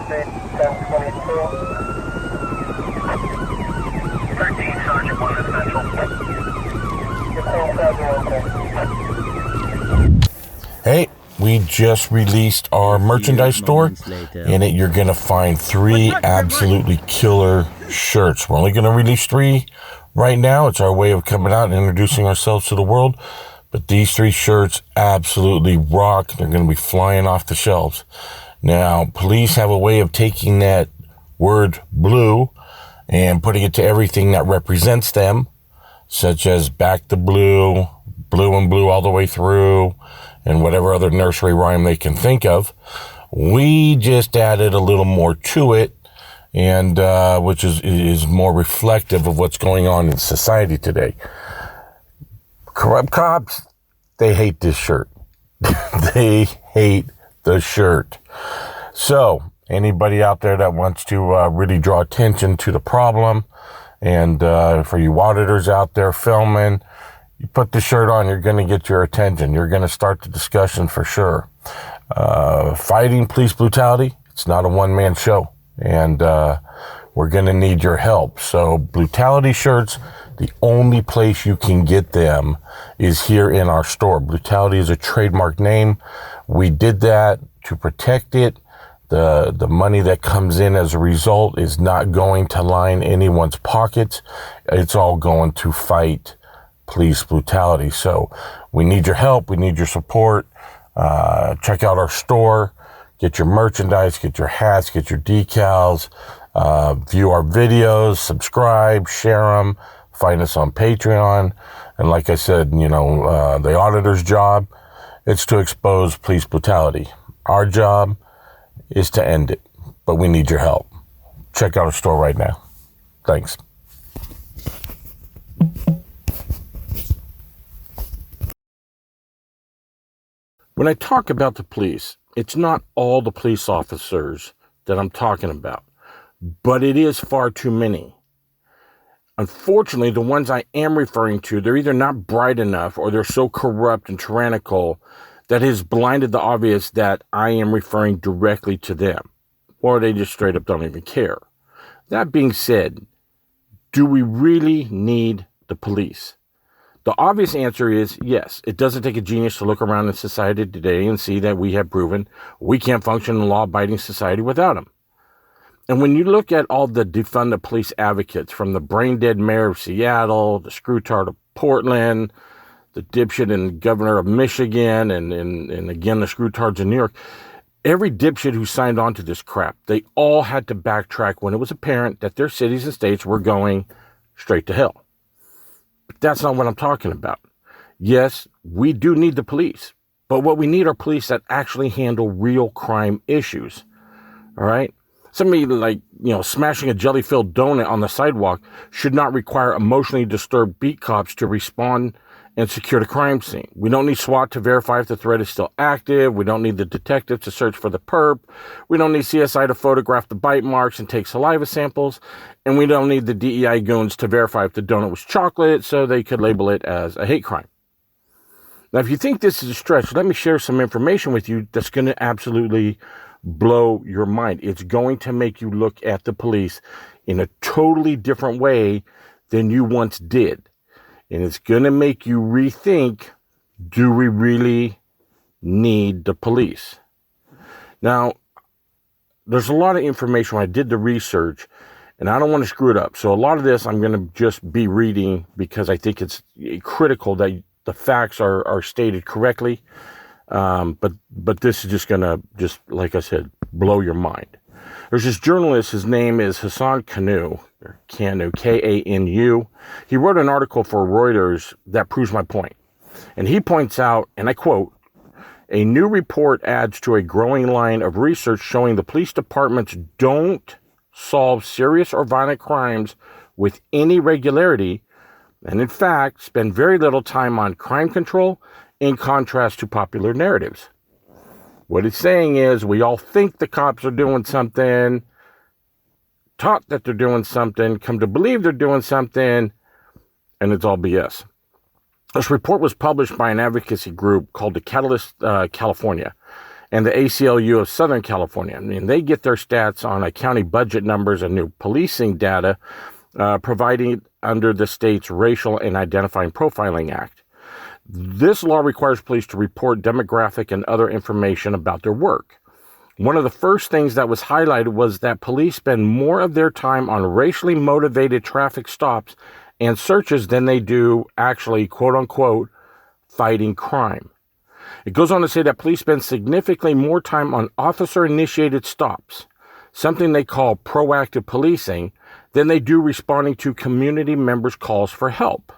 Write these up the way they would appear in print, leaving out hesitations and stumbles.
Street, 1022. 13, Sergeant 1 Essential. Your call okay. Hey, we just released our merchandise store. In it, you're going to find 3 absolutely killer shirts. We're only going to release 3 right now. It's our way of coming out and introducing ourselves to the world. But these 3 shirts absolutely rock. They're going to be flying off the shelves. Now, police have a way of taking that word blue and putting it to everything that represents them, such as back to blue, blue and blue all the way through, and whatever other nursery rhyme they can think of. We just added a little more to it, and which is more reflective of what's going on in society today. Corrupt cops, they hate this shirt. They hate the shirt. So, anybody out there that wants to really draw attention to the problem, and for you auditors out there filming, you put the shirt on, you're going to get your attention. You're going to start the discussion for sure. Fighting police brutality, it's not a one-man show, and we're going to need your help. So, brutality shirts, the only place you can get them is here in our store. Brutality is a trademark name. We did that to protect it. The money that comes in as a result is not going to line anyone's pockets. It's all going to fight police brutality. So we need your help. We need your support. Check out our store. Get your merchandise, get your hats, get your decals, view our videos, subscribe, share them. Find us on Patreon. And like I said, the auditor's job, it's to expose police brutality. Our job is to end it, but we need your help. Check out our store right now. Thanks. When I talk about the police, it's not all the police officers that I'm talking about, but it is far too many. Unfortunately, the ones I am referring to, they're either not bright enough or they're so corrupt and tyrannical that has blinded the obvious that I am referring directly to them, or they just straight up don't even care. That being said, do we really need the police? The obvious answer is yes. It doesn't take a genius to look around in society today and see that we have proven we can't function in a law-abiding society without them. And when you look at all the defund the police advocates, from the brain-dead mayor of Seattle, the screwtard of Portland, the dipshit and governor of Michigan, and again, the screwtards in New York, every dipshit who signed on to this crap, they all had to backtrack when it was apparent that their cities and states were going straight to hell. But that's not what I'm talking about. Yes, we do need the police, but what we need are police that actually handle real crime issues. All right? Somebody smashing a jelly-filled donut on the sidewalk should not require emotionally disturbed beat cops to respond and secure the crime scene. We don't need SWAT to verify if the threat is still active. We don't need the detective to search for the perp. We don't need CSI to photograph the bite marks and take saliva samples. And we don't need the DEI goons to verify if the donut was chocolate so they could label it as a hate crime. Now, if you think this is a stretch, let me share some information with you that's going to absolutely blow your mind. It's going to make you look at the police in a totally different way than you once did. And it's going to make you rethink, do we really need the police? Now, there's a lot of information when I did the research, and I don't want to screw it up. So a lot of this I'm going to just be reading because I think it's critical that the facts are stated correctly. But this is just going to, like I said, blow your mind. There's this journalist, his name is Hassan Kanu, Kanu. He wrote an article for Reuters that proves my point. And he points out, and I quote, "A new report adds to a growing line of research showing the police departments don't solve serious or violent crimes with any regularity, and in fact, spend very little time on crime control in contrast to popular narratives." What it's saying is we all think the cops are doing something, taught that they're doing something, come to believe they're doing something, and it's all BS. This report was published by an advocacy group called the Catalyst California, and the ACLU of Southern California. I mean, they get their stats on county budget numbers and new policing data providing under the state's Racial and Identifying Profiling Act. This law requires police to report demographic and other information about their work. One of the first things that was highlighted was that police spend more of their time on racially motivated traffic stops and searches than they do actually, quote unquote, fighting crime. It goes on to say that police spend significantly more time on officer-initiated stops, something they call proactive policing, than they do responding to community members' calls for help.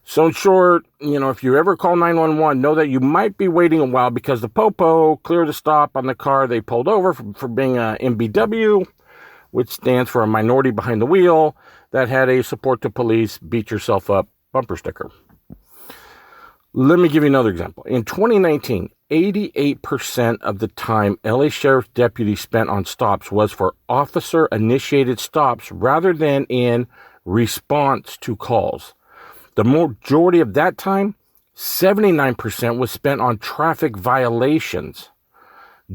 So in short, if you ever call 911, know that you might be waiting a while because the popo cleared a stop on the car they pulled over for being a MBW, which stands for a minority behind the wheel, that had a support to police, beat yourself up bumper sticker. Let me give you another example. In 2019, 88% of the time LA Sheriff's deputies spent on stops was for officer-initiated stops rather than in response to calls. The majority of that time, 79%, was spent on traffic violations.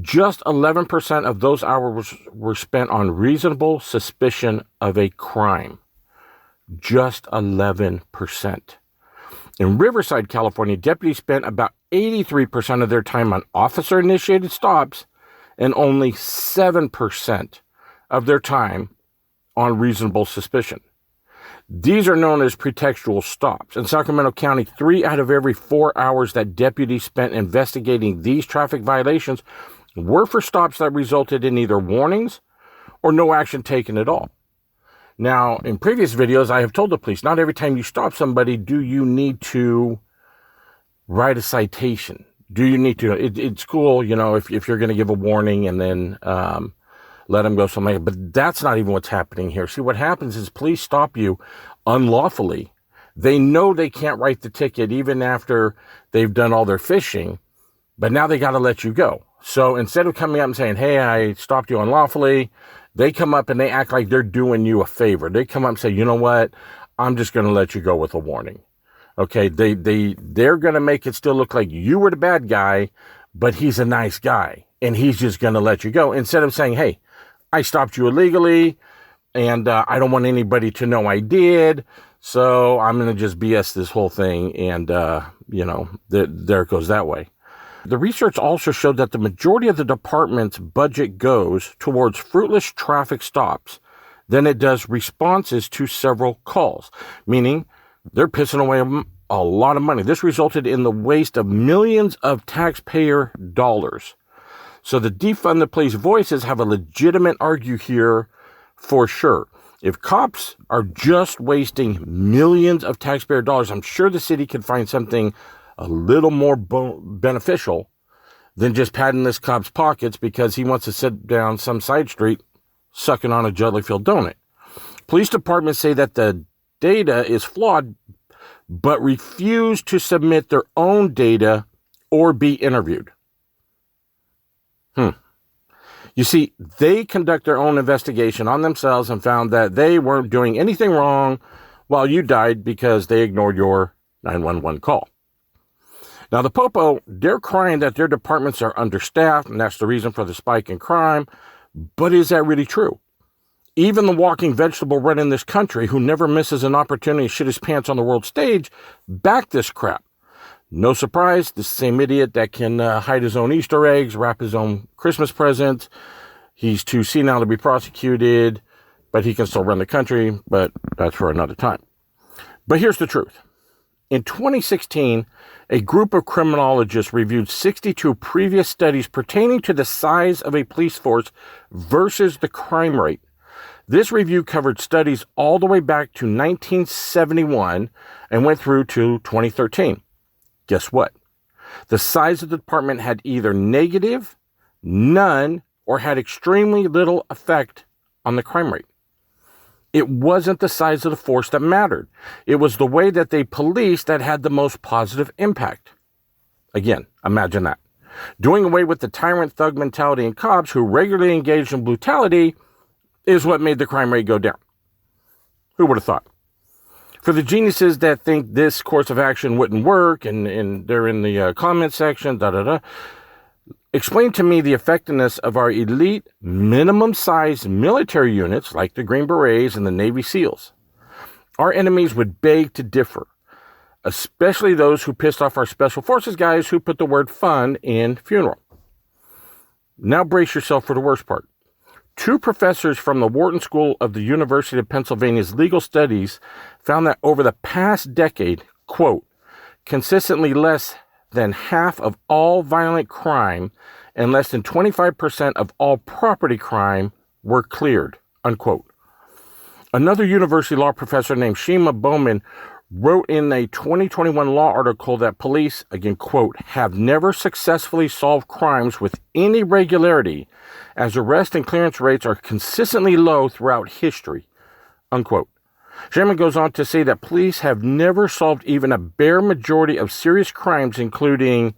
Just 11% of those hours were spent on reasonable suspicion of a crime. Just 11%. In Riverside, California, deputies spent about 83% of their time on officer-initiated stops and only 7% of their time on reasonable suspicion. These are known as pretextual stops. In Sacramento County, 3 out of every 4 hours that deputies spent investigating these traffic violations were for stops that resulted in either warnings or no action taken at all. Now, in previous videos, I have told the police, not every time you stop somebody do you need to write a citation. Do you need to? It's cool, if you're going to give a warning and then let them go something. But that's not even what's happening here. See, what happens is police stop you unlawfully. They know they can't write the ticket even after they've done all their fishing, but now they got to let you go. So instead of coming up and saying, hey, I stopped you unlawfully, they come up and they act like they're doing you a favor. They come up and say, you know what? I'm just going to let you go with a warning. Okay, they're going to make it still look like you were the bad guy, but he's a nice guy, and he's just going to let you go. Instead of saying, hey, I stopped you illegally, and I don't want anybody to know I did, so I'm going to just BS this whole thing, and, there it goes that way. The research also showed that the majority of the department's budget goes towards fruitless traffic stops than it does responses to several calls, meaning they're pissing away a lot of money. This resulted in the waste of millions of taxpayer dollars. So the defund the police voices have a legitimate argue here for sure. If cops are just wasting millions of taxpayer dollars, I'm sure the city could find something a little more beneficial than just padding this cop's pockets because he wants to sit down some side street sucking on a Jellyfield donut. Police departments say that the data is flawed, but refuse to submit their own data or be interviewed. You see, they conduct their own investigation on themselves and found that they weren't doing anything wrong while you died because they ignored your 911 call. Now, the Popo, they're crying that their departments are understaffed, and that's the reason for the spike in crime. But is that really true? Even the walking vegetable running this country, who never misses an opportunity to shit his pants on the world stage, backed this crap. No surprise, the same idiot that can hide his own Easter eggs, wrap his own Christmas presents. He's too senile to be prosecuted, but he can still run the country, but that's for another time. But here's the truth. In 2016, a group of criminologists reviewed 62 previous studies pertaining to the size of a police force versus the crime rate. This review covered studies all the way back to 1971 and went through to 2013. Guess what? The size of the department had either negative, none, or had extremely little effect on the crime rate. It wasn't the size of the force that mattered. It was the way that they policed that had the most positive impact. Again, imagine that. Doing away with the tyrant thug mentality in cops who regularly engaged in brutality is what made the crime rate go down. Who would have thought? For the geniuses that think this course of action wouldn't work, and they're in the comment section, Explain to me the effectiveness of our elite, minimum-sized military units like the Green Berets and the Navy SEALs. Our enemies would beg to differ, especially those who pissed off our Special Forces guys who put the word fun in funeral. Now brace yourself for the worst part. 2 professors from the Wharton School of the University of Pennsylvania's Legal Studies found that over the past decade, quote, consistently less than half of all violent crime and less than 25% of all property crime were cleared, unquote. Another university law professor named Shima Bowman wrote in a 2021 law article that police, again, quote, have never successfully solved crimes with any regularity as arrest and clearance rates are consistently low throughout history, unquote. Shima goes on to say that police have never solved even a bare majority of serious crimes, including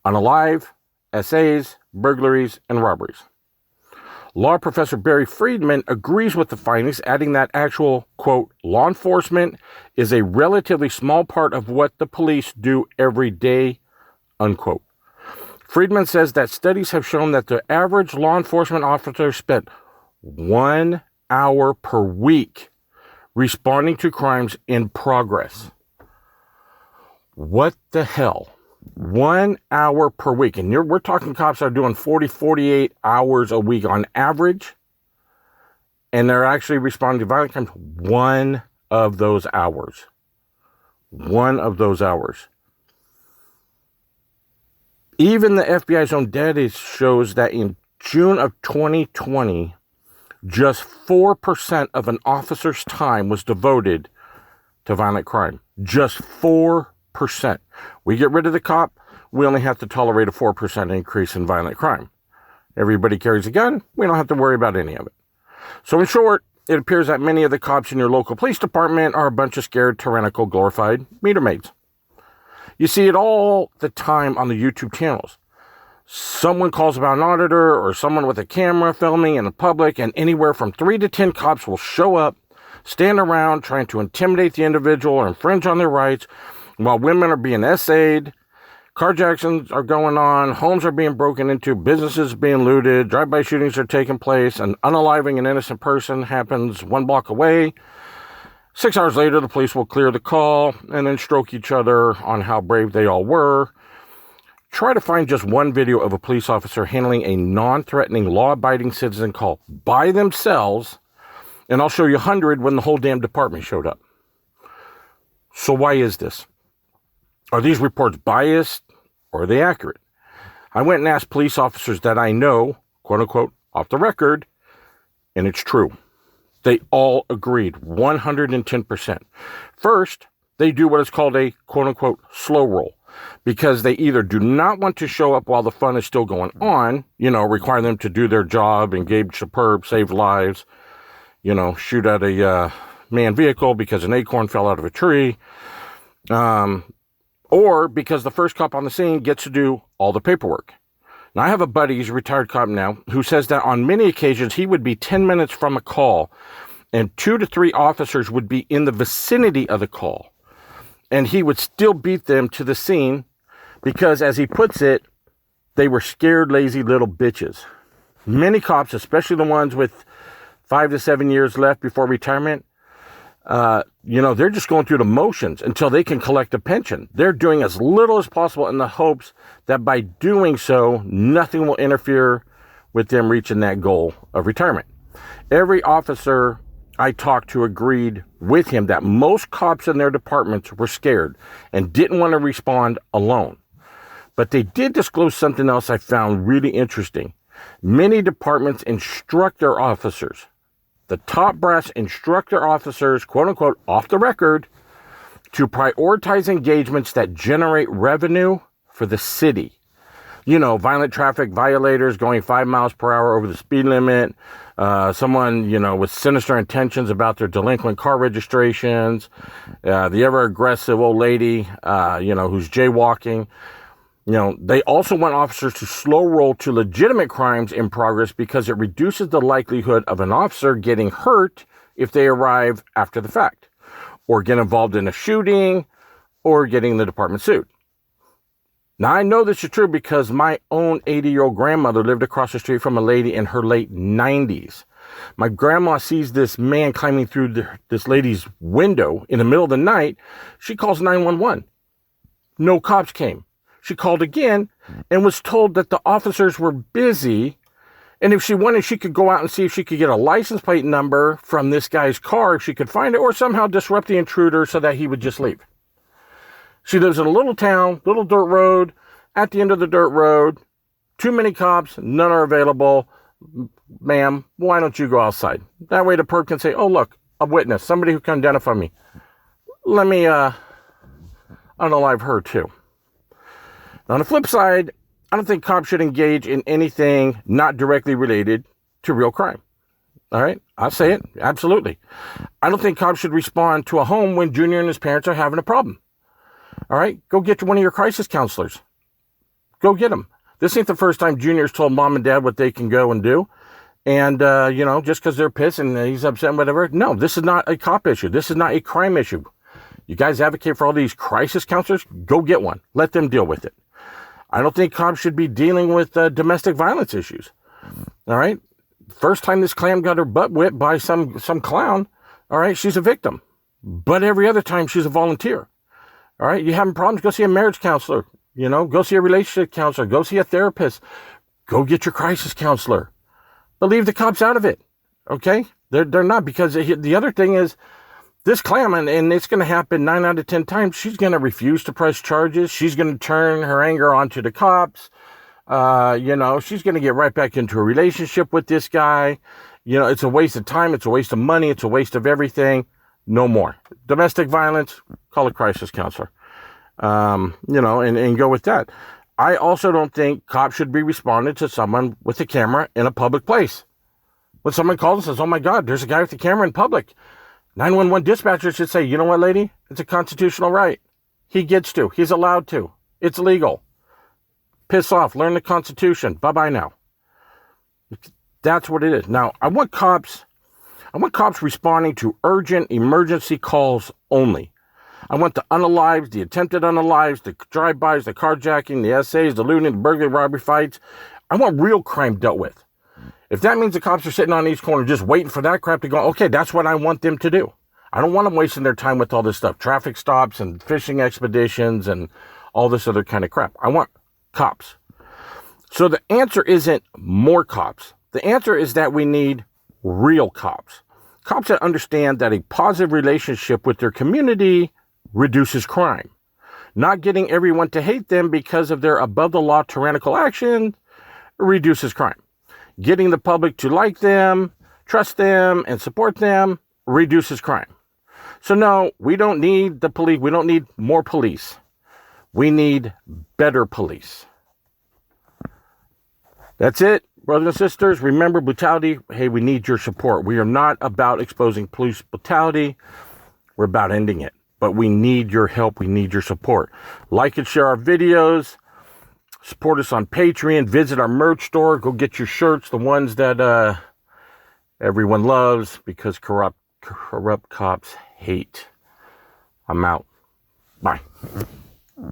unalive, SAs, burglaries, and robberies. Law professor Barry Friedman agrees with the findings, adding that actual, quote, law enforcement is a relatively small part of what the police do every day, unquote. Friedman says that studies have shown that the average law enforcement officer spent 1 hour per week responding to crimes in progress. What the hell? 1 hour per week. And we're talking cops that are doing 40, 48 hours a week on average. And they're actually responding to violent crimes 1 of those hours. 1 of those hours. Even the FBI's own data shows that in June of 2020, just 4% of an officer's time was devoted to violent crime. Just 4%. We get rid of the cop, we only have to tolerate a 4% increase in violent crime. Everybody carries a gun, we don't have to worry about any of it. So in short, it appears that many of the cops in your local police department are a bunch of scared, tyrannical, glorified meter maids. You see it all the time on the YouTube channels. Someone calls about an auditor or someone with a camera filming in the public, and anywhere from 3 to 10 cops will show up, stand around trying to intimidate the individual or infringe on their rights while women are being essayed, carjackings are going on, homes are being broken into, businesses being looted, drive-by shootings are taking place, and unaliving an innocent person happens 1 block away. 6 hours later, the police will clear the call and then stroke each other on how brave they all were. Try to find just one video of a police officer handling a non-threatening, law-abiding citizen call by themselves, and I'll show you 100 when the whole damn department showed up. So why is this? Are these reports biased or are they accurate? I went and asked police officers that I know, quote-unquote, off the record, and it's true. They all agreed, 110%. First, they do what is called a, quote-unquote, slow roll, because they either do not want to show up while the fun is still going on, require them to do their job, engage the perp, save lives, shoot at a manned vehicle because an acorn fell out of a tree, or because the first cop on the scene gets to do all the paperwork. Now, I have a buddy, he's a retired cop now, who says that on many occasions he would be 10 minutes from a call and 2 to 3 officers would be in the vicinity of the call. And he would still beat them to the scene because, as he puts it, they were scared, lazy little bitches. Many cops, especially the ones with 5 to 7 years left before retirement, they're just going through the motions until they can collect a pension. They're doing as little as possible in the hopes that by doing so, nothing will interfere with them reaching that goal of retirement. Every officer I talked to agreed with him that most cops in their departments were scared and didn't want to respond alone. But they did disclose something else I found really interesting. Many departments instruct their officers. The top brass instruct their officers, quote unquote, off the record, to prioritize engagements that generate revenue for the city. Violent traffic violators going 5 miles per hour over the speed limit, someone, with sinister intentions about their delinquent car registrations, the ever-aggressive old lady, who's jaywalking. They also want officers to slow roll to legitimate crimes in progress because it reduces the likelihood of an officer getting hurt if they arrive after the fact, or get involved in a shooting, or getting the department sued. Now, I know this is true because my own 80-year-old grandmother lived across the street from a lady in her late 90s. My grandma sees this man climbing through this lady's window in the middle of the night. She calls 911. No cops came. She called again and was told that the officers were busy. And if she wanted, she could go out and see if she could get a license plate number from this guy's car, if she could find it, or somehow disrupt the intruder so that he would just leave. She lives in a little town, little dirt road. At the end of the dirt road, too many cops, none are available. Ma'am, why don't you go outside? That way the perp can say, oh, look, a witness, somebody who can identify me. Let me unalive her too. Now, on the flip side, I don't think cops should engage in anything not directly related to real crime. All right? I'll say it. Absolutely. I don't think cops should respond to a home when Junior and his parents are having a problem. All right? Go get one of your crisis counselors. Go get them. This ain't the first time Junior's told mom and dad what they can go and do. And, just because they're pissed and he's upset and whatever. No, this is not a cop issue. This is not a crime issue. You guys advocate for all these crisis counselors? Go get one. Let them deal with it. I don't think cops should be dealing with domestic violence issues. All right? First time this clam got her butt whipped by some clown, all right, she's a victim. But every other time she's a volunteer. All right? You having problems? Go see a marriage counselor. Go see a relationship counselor. Go see a therapist. Go get your crisis counselor. But leave the cops out of it. Okay? They're not, because the other thing is, this clam, and it's going to happen 9 out of 10 times, she's going to refuse to press charges. She's going to turn her anger onto the cops. She's going to get right back into a relationship with this guy. It's a waste of time. It's a waste of money. It's a waste of everything. No more. Domestic violence, call a crisis counselor. And go with that. I also don't think cops should be responding to someone with a camera in a public place. When someone calls and says, oh my God, there's a guy with a camera in public. 911 dispatcher should say, you know what, lady? It's a constitutional right. He gets to. He's allowed to. It's legal. Piss off. Learn the Constitution. Bye-bye now. That's what it is. Now, I want cops responding to urgent emergency calls only. I want the unalives, the attempted unalives, the drive-bys, the carjacking, the essays, the looting, the burglary, robbery fights. I want real crime dealt with. If that means the cops are sitting on each corner just waiting for that crap to go, okay, that's what I want them to do. I don't want them wasting their time with all this stuff, traffic stops and fishing expeditions and all this other kind of crap. I want cops. So the answer isn't more cops. The answer is that we need real cops. Cops that understand that a positive relationship with their community reduces crime. Not getting everyone to hate them because of their above-the-law tyrannical action reduces crime. Getting the public to like them, trust them, and support them reduces crime. So no, we don't need the police. We don't need more police. We need better police. That's it, brothers and sisters. Remember, brutality, hey, we need your support. We are not about exposing police brutality. We're about ending it. But we need your help. We need your support. Like and share our videos. Support us on Patreon. Visit our merch store. Go get your shirts, the ones that everyone loves, because corrupt cops hate. I'm out. Bye.